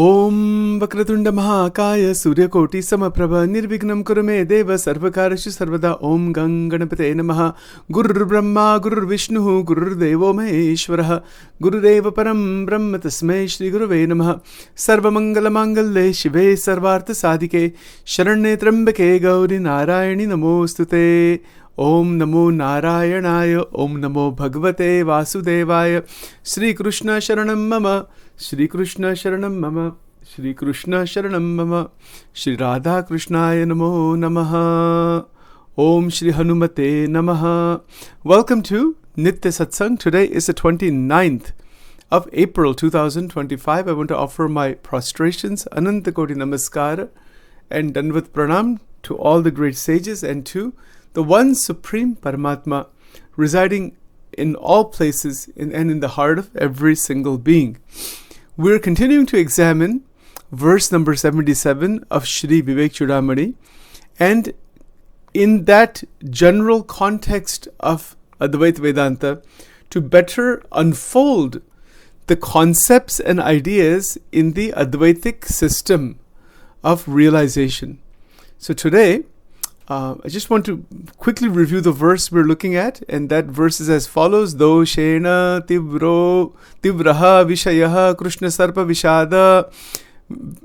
ओम वक्रतुंड महाकाय सूर्यकोटि समप्रभ निर्विघ्नं कुरु मे देव सर्वकार्येषु सर्वदा। ओम गं गणपते नमः। गुरुर्ब्रह्मा गुरुर्विष्णुः गुरुर्देवो महेश्वरः गुरुरेव परं ब्रह्म तस्मै श्री गुरुवे नमः। सर्वमंगलमांगल्ये शिवे सर्वार्थसाधिके शरण्ये त्र्यंबके गौरी नारायणि नमोस्तुते। ओम नमो नारायणाय। ओम नमो भगवते वासुदेवाय। श्री कृष्ण शरणं मम। श्री कृष्ण शरणं मम। श्री कृष्ण शरणं मम। श्री राधा कृष्णाय नमो नमः। Om Shri Hanumate Namaha. Welcome to Nitya Satsang. Today is the 29th of April 2025. I want to offer my prostrations, Anantakoti Namaskara, and Danvat Pranam to all the great sages and to the one Supreme Paramatma residing in all places and in the heart of every single being. We're continuing to examine verse number 77 of Shri Vivek Chudamani, and in that general context of Advaita Vedanta, to better unfold the concepts and ideas in the Advaitic system of realization. So today, I just want to quickly review the verse we're looking at, and that verse is as follows: Doshena tibraha vishayaha krishna sarpa vishada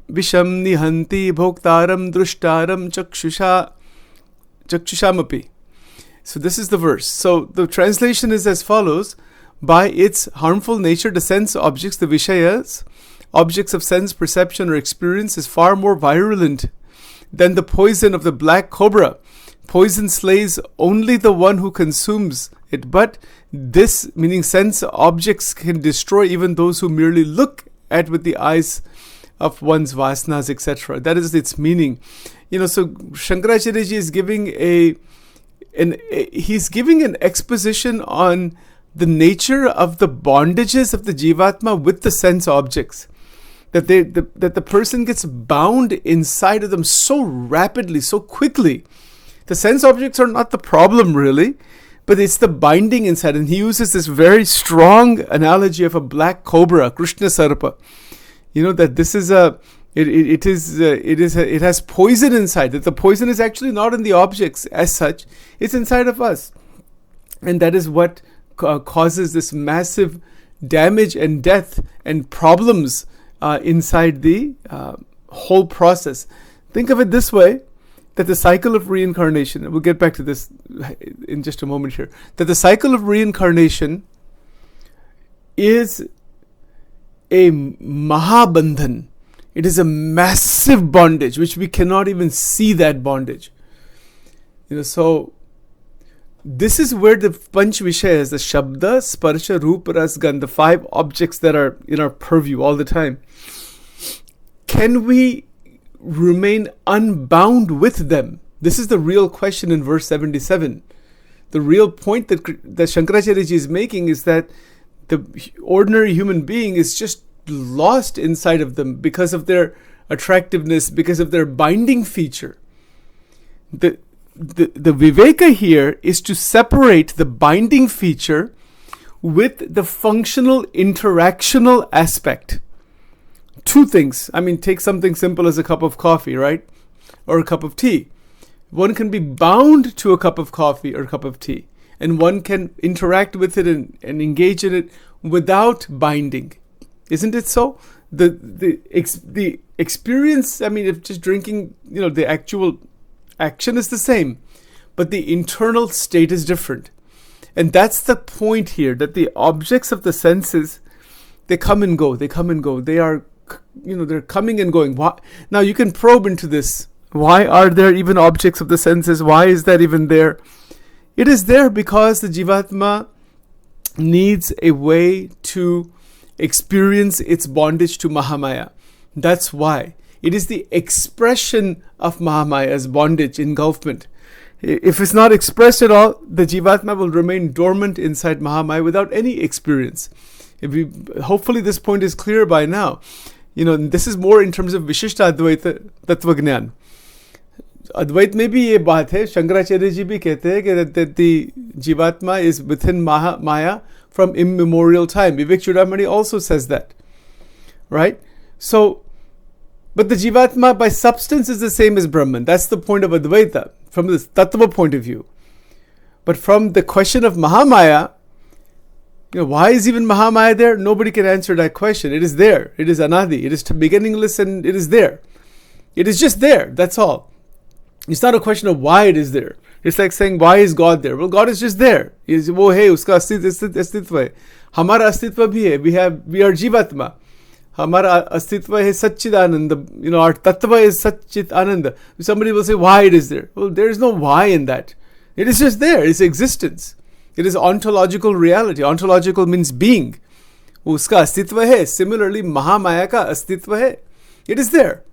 visham nihanti bhoktaram drushtaram chakshusamapi. So this is the verse. So the translation is as follows: by its harmful nature, the sense objects, the vishayas, objects of sense perception or experience, is far more virulent than the poison of the black cobra. Poison slays only the one who consumes it, but this, meaning sense objects, can destroy even those who merely look at with the eyes of one's vasanas, etc. That is its meaning. So Shankaracharya ji is giving he's giving an exposition on the nature of the bondages of the Jiva-Atma with the sense objects. That the person gets bound inside of them so rapidly, so quickly. The sense objects are not the problem really, but it's the binding inside. And he uses this very strong analogy of a black cobra, Krishna Sarpa. That this is it has poison inside. That the poison is actually not in the objects as such; it's inside of us, and that is what causes this massive damage and death and problems inside the whole process. Think of it this way, that the cycle of reincarnation, and we'll get back to this in just a moment here, that the cycle of reincarnation is a mahabandhan. It is a massive bondage, which we cannot even see that bondage. So this is where the Panch Vishayas, the Shabda, Sparsha, Rupa, Ras, Gandha, the 5 objects that are in our purview all the time, can we remain unbound with them? This is the real question in verse 77. The real point that Shankaracharya ji is making is that the ordinary human being is just lost inside of them because of their attractiveness, because of their binding feature. The Viveka here is to separate the binding feature with the functional interactional aspect. 2 things. Take something simple as a cup of coffee, right? Or a cup of tea. One can be bound to a cup of coffee or a cup of tea, and one can interact with it and engage in it without binding. Isn't it so? The experience, if just drinking, the actual action is the same, but the internal state is different. And that's the point here, that the objects of the senses, they come and go. They are, they're coming and going. Why? Now you can probe into this. Why are there even objects of the senses? Why is that even there? It is there because the Jiva-Atma needs a way to experience its bondage to Mahamaya. That's why. It is the expression of Mahamaya's bondage, engulfment. If it's not expressed at all, the Jiva-Atma will remain dormant inside Mahamaya without any experience. Hopefully this point is clear by now. This is more in terms of Vishishta Advaita Tattvagnan. Advait में भी ये बात है, शंकराचार्य जी भी कहते हैं कि that the Jiva-Atma is within Maya from immemorial time. Vivek Chudamani also says that, right? So But the Jiva-Atma by substance is the same as Brahman. That's the point of Advaita from the Tattva point of view. But from the question of Mahamaya, why is even Mahamaya there? Nobody can answer that question. It is there. It is Anadi. It is beginningless and it is there. It is just there. That's all. It's not a question of why it is there. It's like saying, why is God there? Well, God is just there. वो है, उसका अस्तित्व है. हमारा अस्तित्व भी है. We are Jiva-Atma. हमारा अस्तित्व है सच्चिदानंद. Our tattva is Satchit Ananda. Somebody will say, why it is there? Well, there is no why in that. It is just there. It's existence. It is ontological reality. Ontological means being. उसका अस्तित्व है. Similarly, Mahamaya का अस्तित्व है. It is there.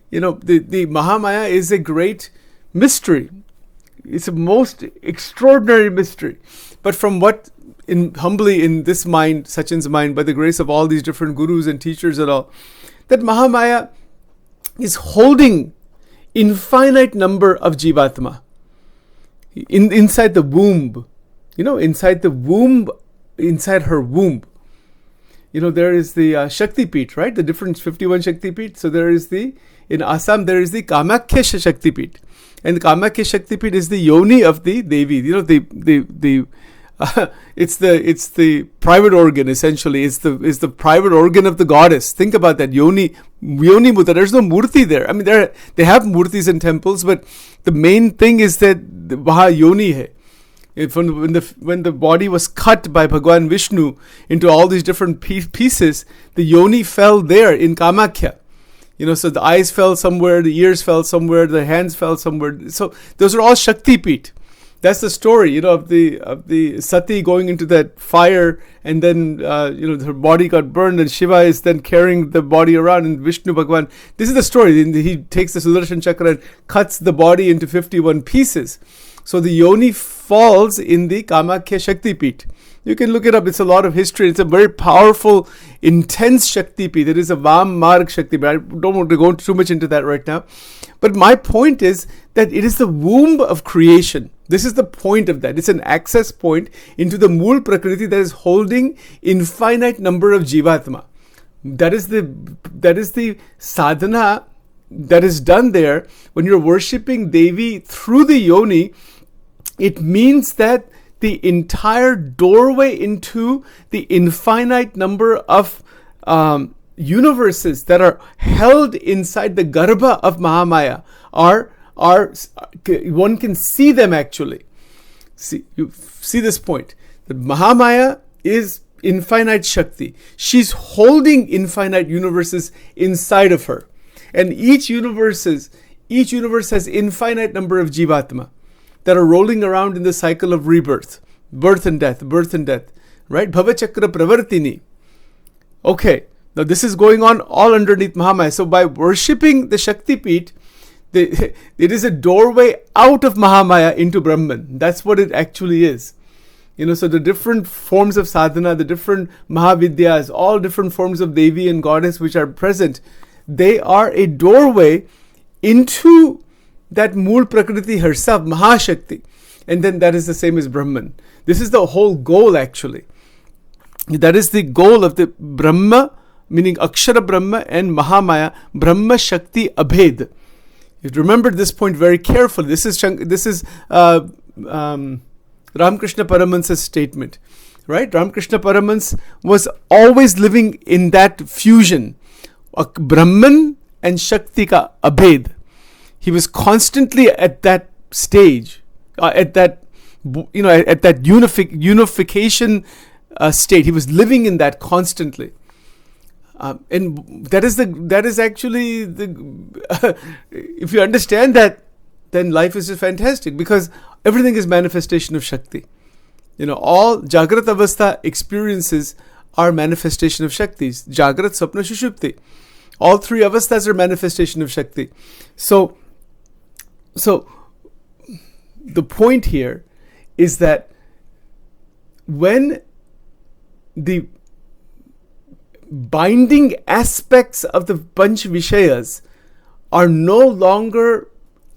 The Mahamaya is a great mystery. It's a most extraordinary mystery. But from what, humbly in this mind, Sachin's mind, by the grace of all these different gurus and teachers and all, that Mahamaya is holding infinite number of Jiva-Atma inside the womb. Inside the womb, inside her womb. There is the Shakti Peeth, right? The different 51 Shakti Peeth. So there is in Assam, there is the Kamakhya Shakti Peeth. And the Kamakhya Shakti Peeth is the yoni of the Devi. It's the private organ, essentially. It's the private organ of the goddess. Think about that. Yoni Mutta. There's no murti there. I mean, they have murtis in temples, but the main thing is that Vaha Yoni hai. When the body was cut by Bhagwan Vishnu into all these different pieces, the yoni fell there in Kamakhya. So the eyes fell somewhere, the ears fell somewhere, the hands fell somewhere. So those are all Shakti Peeth. That's the story, of the Sati going into that fire, and then her body got burned, and Shiva is then carrying the body around, and Vishnu Bhagwan. This is the story. He takes the Sudarshan Chakra and cuts the body into 51 pieces. So the yoni falls in the Kamakhya Shakti Peeth. You can look it up. It's a lot of history. It's a very powerful, intense Shakti Peeth. It is a Vam Marg Shakti Peeth. I don't want to go too much into that right now. But my point is that it is the womb of creation. This is the point of that. It's an access point into the Mool Prakriti that is holding infinite number of Jiva-Atma. That is the sadhana that is done there. When you're worshipping Devi through the yoni, it means that the entire doorway into the infinite number of universes that are held inside the Garbha of Mahamaya are one can see them actually. You see this point. That Mahamaya is infinite Shakti. She's holding infinite universes inside of her. And each universe has infinite number of Jiva-Atma that are rolling around in the cycle of rebirth, birth and death, right? Bhavachakra Pravartini. Okay, now this is going on all underneath Mahamaya. So by worshipping the Shakti Peeth, it is a doorway out of Mahamaya into Brahman. That's what it actually is. So the different forms of sadhana, the different Mahavidyas, all different forms of Devi and Goddess which are present, they are a doorway into that Mool Prakriti herself, Mahashakti. And then that is the same as Brahman. This is the whole goal actually. That is the goal of the Brahma, meaning Akshara Brahma and Mahamaya, Brahma Shakti Abhed. You remember this point very carefully. This is Ramakrishna Paramahansa's statement, right? Ramakrishna Paramahans was always living in that fusion, Brahman and Shakti ka Abhed. He was constantly at that stage, at that unification state. He was living in that constantly. And that is actually if you understand that, then life is just fantastic, because everything is manifestation of Shakti. All Jagrat Avastha experiences are manifestation of Shaktis. Jagrat, Swapna, Shushupti. All three avasthas are manifestation of Shakti. So the point here is that when the binding aspects of the Panch Vishayas are no longer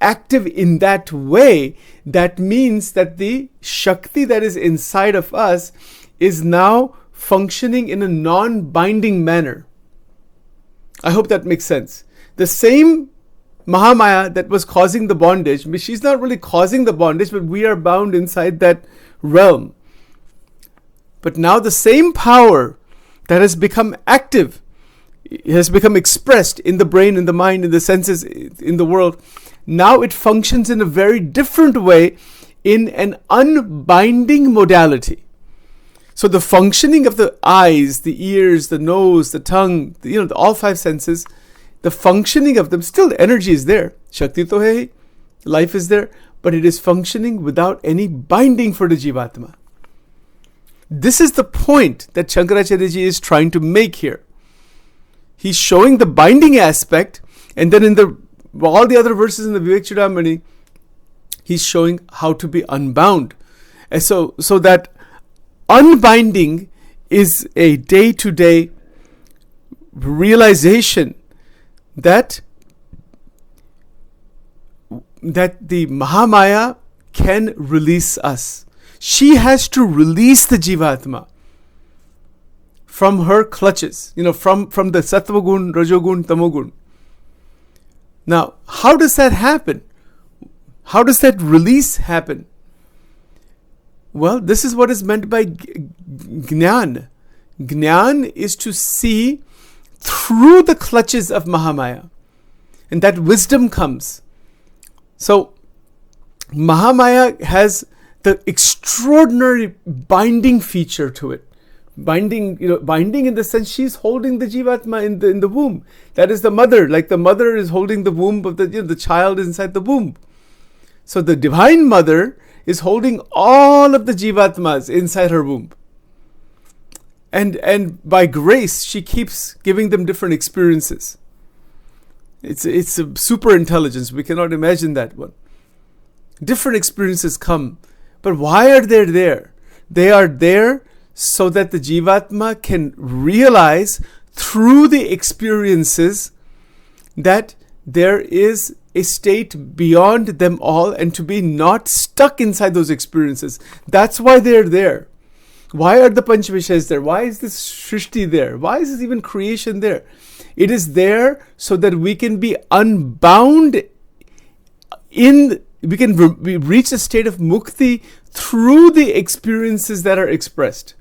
active in that way, that means that the Shakti that is inside of us is now functioning in a non-binding manner. I hope that makes sense. The same Mahamaya that was causing the bondage, she's not really causing the bondage, but we are bound inside that realm. But now the same power that has become active, has become expressed in the brain, in the mind, in the senses, in the world, now it functions in a very different way in an unbinding modality. So the functioning of the eyes, the ears, the nose, the tongue, all five senses, the functioning of them, still energy is there. Shakti to hai, life is there, but it is functioning without any binding for the Jiva-Atma. This is the point that Shankaracharya Ji is trying to make here. He's showing the binding aspect, and then in all the other verses in the Vivek Chudamani, he's showing how to be unbound. And so that unbinding is a day-to-day realization that the Mahamaya can release us. She has to release the Jiva-Atma from her clutches, from the Sattva Gun, Rajogun, Tamogun. Now, how does that happen? How does that release happen? Well, this is what is meant by Jnana. Jnana is to see through the clutches of Mahamaya. And that wisdom comes. So, Mahamaya has the extraordinary binding feature to it. Binding in the sense she's holding the Jiva-Atma in the womb. That is the mother. Like the mother is holding the womb of the child is inside the womb. So the Divine Mother is holding all of the Jiva-Atmas inside her womb. And by grace, she keeps giving them different experiences. It's a super intelligence. We cannot imagine that one. Different experiences come. But why are they there? They are there so that the Jiva-Atma can realize through the experiences that there is a state beyond them all, and to be not stuck inside those experiences. That's why they're there. Why are the Panchvishayas there? Why is this Shrishti there? Why is this even creation there? It is there so that we can be unbound we can reach a state of mukti through the experiences that are expressed.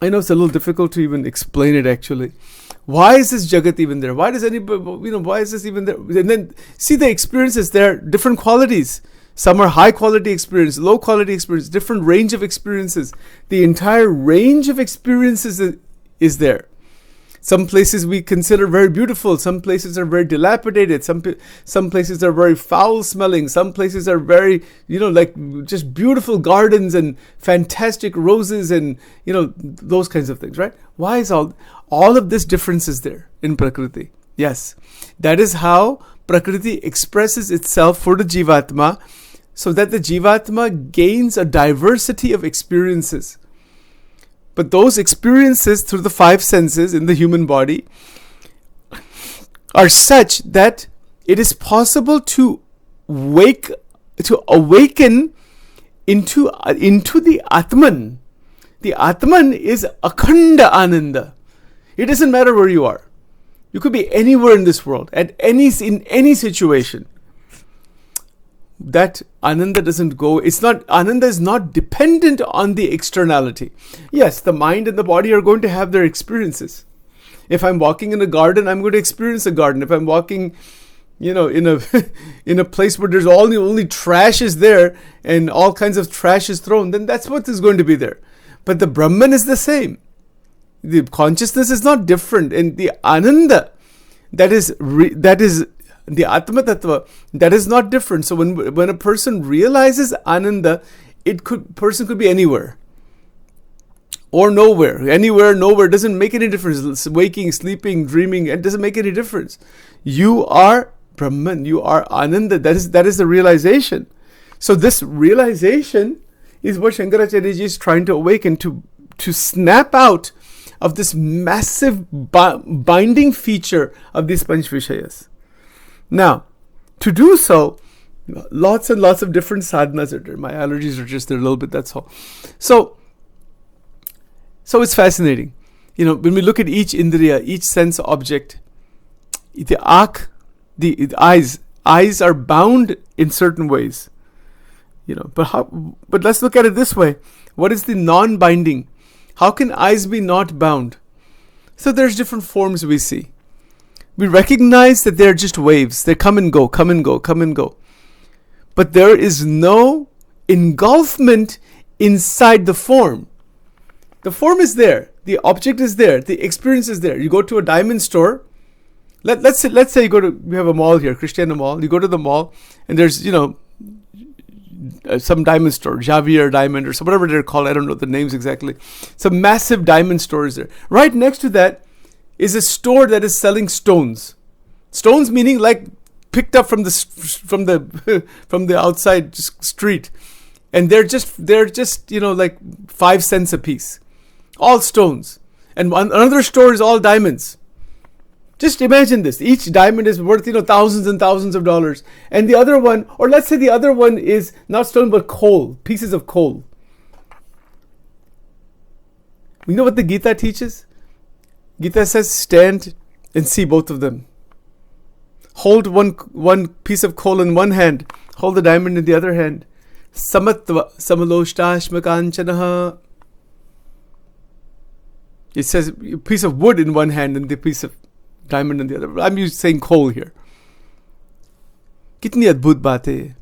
I know it's a little difficult to even explain it actually. Why is this Jagat even there? Why does anybody, why is this even there? And then see the experiences, there are different qualities. Some are high quality experience, low quality experience, different range of experiences. The entire range of experiences is there. Some places we consider very beautiful. Some places are very dilapidated. Some places are very foul smelling. Some places are very, like just beautiful gardens and fantastic roses and, those kinds of things, right? Why is all of this difference is there in Prakriti? Yes, that is how Prakriti expresses itself for the Jiva-Atma, so that the Jiva-Atma gains a diversity of experiences. But those experiences through the five senses in the human body are such that it is possible to awaken into the Atman. The Atman is Akhanda Ananda. It doesn't matter where you are. You could be anywhere in this world, in any situation. That Ananda doesn't go. Ananda is not dependent on the externality. Yes, the mind and the body are going to have their experiences. If I'm walking in a garden, I'm going to experience a garden. If I'm walking, in a place where there's only trash is there and all kinds of trash is thrown, then that's what is going to be there. But the Brahman is the same. The consciousness is not different, and the Ananda, that is the Atma Tattva, that is not different. So when a person realizes Ananda, person could be anywhere or nowhere. Anywhere, nowhere, doesn't make any difference. Waking, sleeping, dreaming, it doesn't make any difference. You are Brahman, you are Ananda. That is the realization. So this realization is what Shankaracharya Ji is trying to awaken, to snap out of this massive binding feature of these Panchvishayas. Now, to do so, lots and lots of different sadhanas are there. My allergies are just there a little bit, that's all. So it's fascinating. when we look at each indriya, each sense object, the akh, the eyes are bound in certain ways. But let's look at it this way. What is the non-binding? How can eyes be not bound? So there's different forms we see. We recognize that they're just waves. They come and go, come and go, come and go. But there is no engulfment inside the form. The form is there. The object is there. The experience is there. You go to a diamond store. Let's say we have a mall here, Christiana Mall. You go to the mall and there's, some diamond store, Javier Diamond or whatever they're called. I don't know the names exactly. Some massive diamond store is there. Right next to that is a store that is selling stones. Stones meaning like picked up from the outside street, and they're just like 5 cents a piece, all stones. And another store is all diamonds. Just imagine this. Each diamond is worth, thousands and thousands of dollars. And the other one, or let's say the other one is not stone, but coal, pieces of coal. You know what the Gita teaches? Gita says, stand and see both of them. Hold one piece of coal in one hand. Hold the diamond in the other hand. Samatva samaloshtashmakanchanaha. It says a piece of wood in one hand and the piece of diamond in the other. I'm saying coal here. Kitni adbhut baat hai.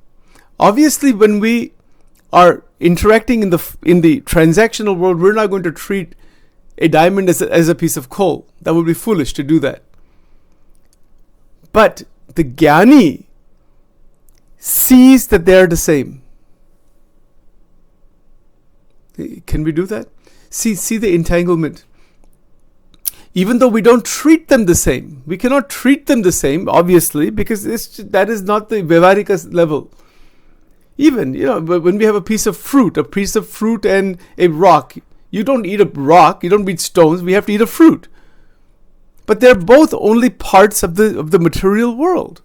Obviously, when we are interacting in the transactional world, we're not going to treat a diamond as a piece of coal. That would be foolish to do that. But the Jnani sees that they are the same. Can we do that? See the entanglement. Even though we don't treat them the same. We cannot treat them the same, obviously, because that is not the Vyavarika level. Even, when we have a piece of fruit and a rock, you don't eat a rock, you don't eat stones, we have to eat a fruit. But they're both only parts of the material world.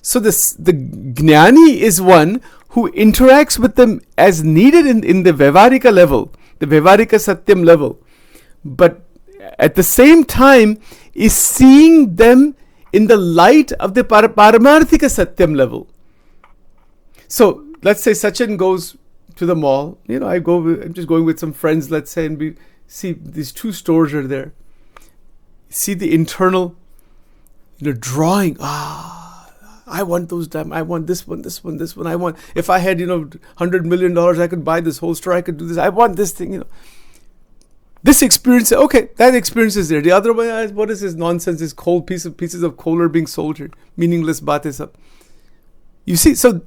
So the Jnani is one who interacts with them as needed in the Vyavarika level, the Vyavarika Satyam level. But at the same time is seeing them in the light of the Paramarthika Satyam level. So let's say Sachin goes to the mall. I'm just going with some friends, let's say, and we see these 2 stores are there. See the internal, drawing. I want those diamonds. I want this one. I want, if I had, $100 million, I could buy this whole store. I could do this. I want this thing, This experience, okay, that experience is there. The other one, what is this nonsense? This coal pieces of coal are being sold here. Meaningless baatein sab. You see, so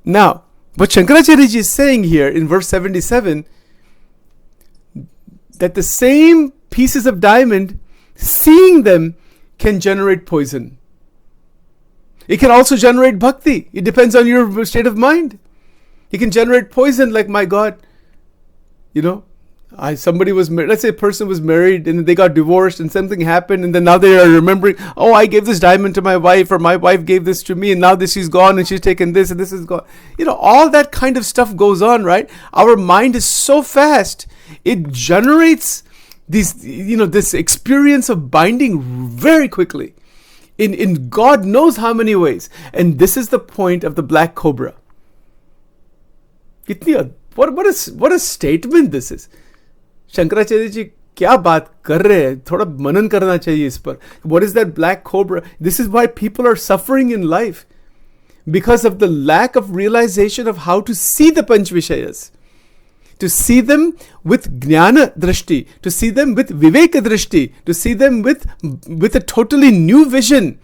now, what Shankaracharya ji is saying here in verse 77, that the same pieces of diamond, seeing them can generate poison. It can also generate bhakti. It depends on your state of mind. It can generate poison like, my God, somebody was married. Let's say a person was married and they got divorced and something happened, and then now they are remembering, I gave this diamond to my wife, or my wife gave this to me, and now she's gone and she's taken this and this is gone. All that kind of stuff goes on, right? Our mind is so fast. It generates this experience of binding very quickly in God knows how many ways. And this is the point of the black cobra. What a statement this is. Shankaracharya ji क्या बात कर रहे हैं, थोड़ा मनन करना चाहिए इस पर. What is that black cobra? This is why people are suffering in life, because of the lack of realization of how to see the Panch Vishayas, to see them with Jnana Drishti, to see them with Viveka Drishti, to see them with a totally new vision,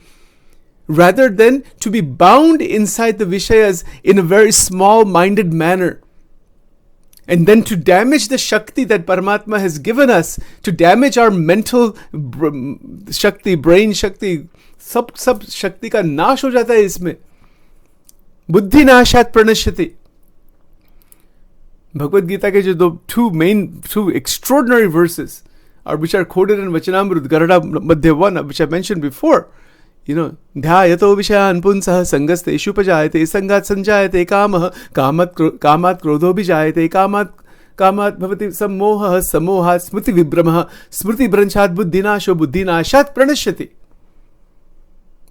rather than to be bound inside the Vishayas in a very small-minded manner. And then to damage the Shakti that Paramatma has given us, to damage our mental Shakti, brain Shakti, सब Shakti का नाश हो जाता है इसमें. बुद्धि नाशात प्रणश्यति. Bhagavad Gita के जो two extraordinary verses, which are quoted in Vachanamrut, Garada Madhya 1, which I mentioned before. ध्यायतो विषयान् पुंसः संगस्तेषु उपजायते संगात् संजायते कामः कामात् क्रोधो विजायते कामात् कामात् भवति सम्मोहः, सम्मोहात् स्मृति विभ्रमः, स्मृति भ्रंशात् बुद्धिनाशो, बुद्धिनाशात् प्रणश्यति.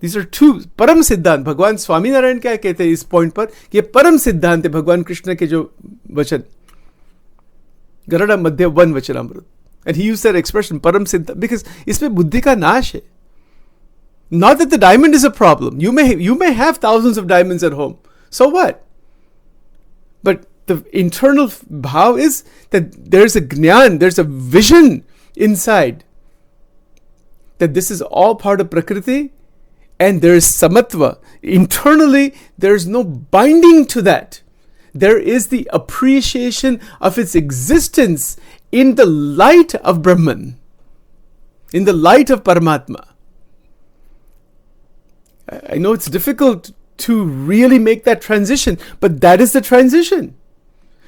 These are two परम सिद्धांत. भगवान स्वामीनारायण क्या कहते हैं इस पॉइंट पर? ये परम सिद्धांत है भगवान कृष्ण के जो वचन, गरुड़ मध्य वन वचनामृत. And he used that expression, param siddha, because इसमें बुद्धि का नाश है. Not that the diamond is a problem. You may have thousands of diamonds at home. So what? But the internal bhav is that there's a jnana, there's a vision inside that this is all part of Prakriti, and there is samatva. Internally, there's no binding to that. There is the appreciation of its existence in the light of Brahman, in the light of Paramatma. I know it's difficult to really make that transition, but that is the transition.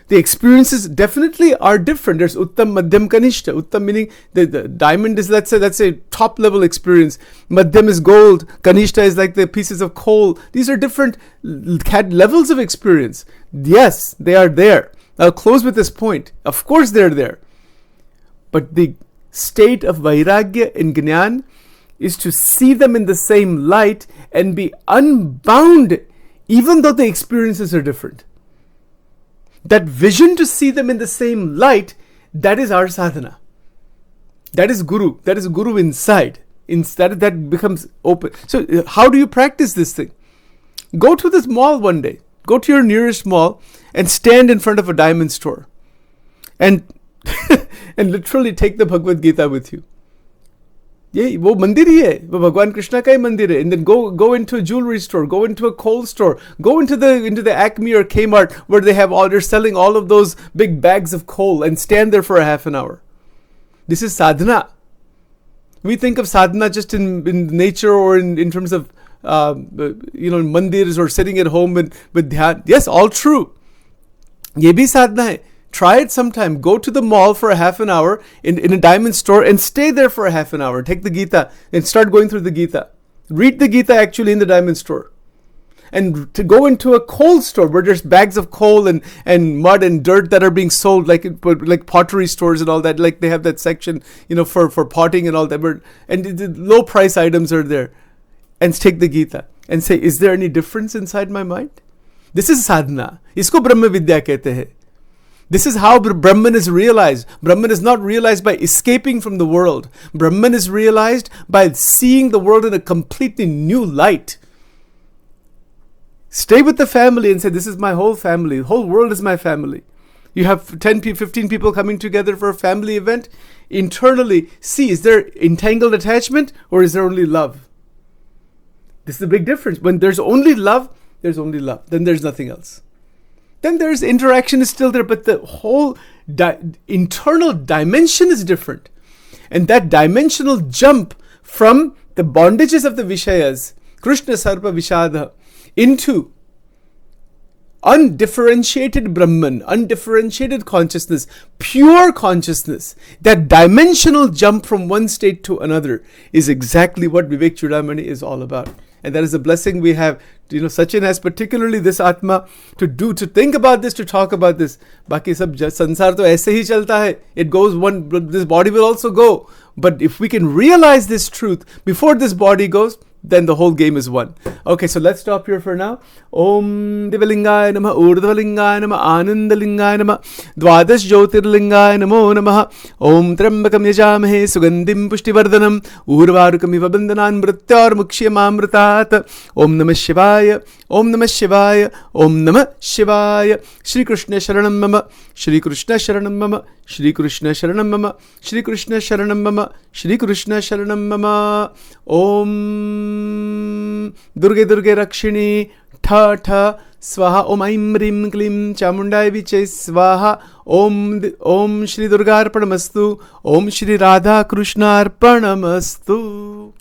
The experiences definitely are different. There's Uttam, Madhyam, Kanishta. Uttam meaning the diamond is, that's a top level experience. Madhyam is gold. Kanishta is like the pieces of coal. These are different levels of experience. Yes, they are there. I'll close with this point. Of course they're there. But the state of Vairagya in Jnana is to see them in the same light and be unbound even though the experiences are different. That vision to see them in the same light, that is our sadhana. That is Guru. That is Guru inside. Instead, that becomes open. So how do you practice this thing? Go to this mall one day. Go to your nearest mall and stand in front of a diamond store. And and literally take the Bhagavad Gita with you. ये वो मंदिर ही है, वो भगवान कृष्णा का ही मंदिर है. And then go into a jewelry store, go into a coal store, go into the Acme or Kmart where they're selling all of those big bags of coal, and stand there for a half an hour. This is sadhana. We think of sadhana just in nature or in terms of mandirs or sitting at home with dhyan. Yes, all true. ये भी sadhana है. Try it sometime. Go to the mall for a half an hour in a diamond store and stay there for a half an hour. Take the Gita and start going through the Gita. Read the Gita actually in the diamond store. And to go into a coal store where there's bags of coal and mud and dirt that are being sold like pottery stores and all that. Like they have that section, for potting and all that. And the low price items are there. And take the Gita and say, is there any difference inside my mind? This is sadhana. Isko Brahma Vidya kehte hai. This is how Brahman is realized. Brahman is not realized by escaping from the world. Brahman is realized by seeing the world in a completely new light. Stay with the family and say, this is my whole family. The whole world is my family. You have 10, 15 people coming together for a family event. Internally, see, is there entangled attachment or is there only love? This is the big difference. When there's only love, there's only love. Then there's nothing else. Then there's interaction is still there, but the whole internal dimension is different. And that dimensional jump from the bondages of the Vishayas, Krishna Sarpa Vishadha, into undifferentiated Brahman, undifferentiated consciousness, pure consciousness, that dimensional jump from one state to another is exactly what Vivek Chudamani is all about. And that is a blessing we have. Sachin has particularly this Atma to think about this, to talk about this. Baki sab sansar to aise hi chalta hai. It goes this body will also go. But if we can realize this truth before this body goes, then the whole game is won. Okay, so let's stop here for now. Om Divalingaya Namah, Urdhvalingaya Namah, Anandalingaya Namah, Dwadash Jyotirlingaya Namo Namah, Om Trambakam Yajamahe, Sugandim Pushtivardhanam, Urvarukam Ivabandanan Mrityor Mukshyamamritat, Om Namah Shivaya, Om Namah Shivaya, Om Namah Shivaya, Shri Krishna Sharanam Mama, Shri Krishna Sharanam Mama, Shri Krishna Sharanam Mama, Shri Krishna Sharanam Mama, Shri Krishna Sharanam Mama, Om Durge Durge Rakshini Tha Tha Swaha Om Aim Rim Klim Chamundai Viche Swaha Om Shri Durga Arpanamastu Om Shri Radha Krishna Arpanamastu.